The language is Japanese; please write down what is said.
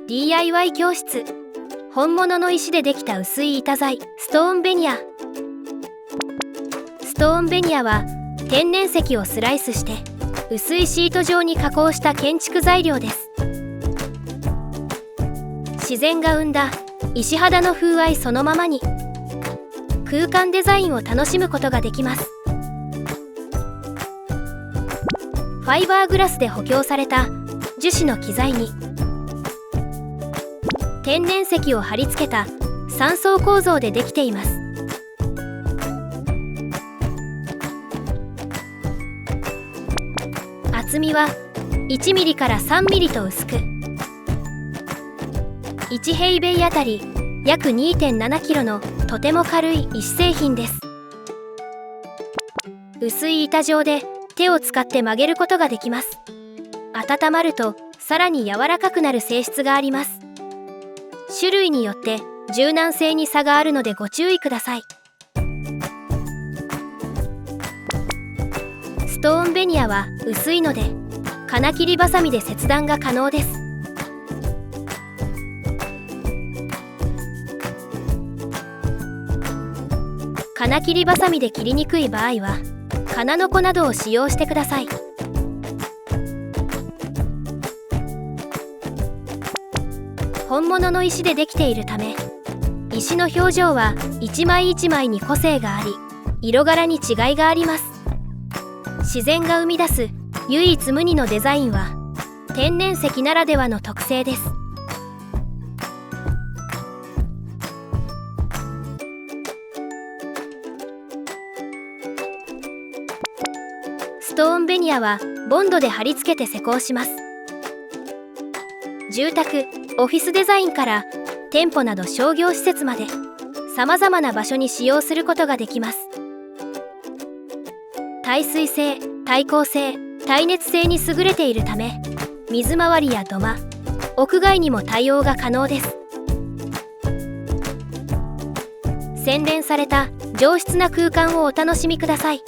DIY 教室。本物の石でできた薄い板材、ストーンベニヤ。ストーンベニヤは天然石をスライスして薄いシート状に加工した建築材料です。自然が生んだ石肌の風合いそのままに空間デザインを楽しむことができます。ファイバーグラスで補強された樹脂の機材に天然石を貼り付けた3層構造でできています。厚みは1ミリから3ミリと薄く、1平米あたり約 2.7 キロのとても軽い石製品です。薄い板状で手を使って曲げることができます。温まるとさらに柔らかくなる性質があります。種類によって柔軟性に差があるのでご注意ください。ストーンベニヤは薄いので金切りバサミで切断が可能です。金切りバサミで切りにくい場合は金の粉などを使用してください。本物の石でできているため、石の表情は一枚一枚に個性があり、色柄に違いがあります。自然が生み出す唯一無二のデザインは天然石ならではの特性です。ストーンベニヤはボンドで貼り付けて施工します。住宅・オフィスデザインから店舗など商業施設までさまざまな場所に使用することができます。耐水性、耐候性、耐熱性に優れているため、水回りや土間、屋外にも対応が可能です。洗練された上質な空間をお楽しみください。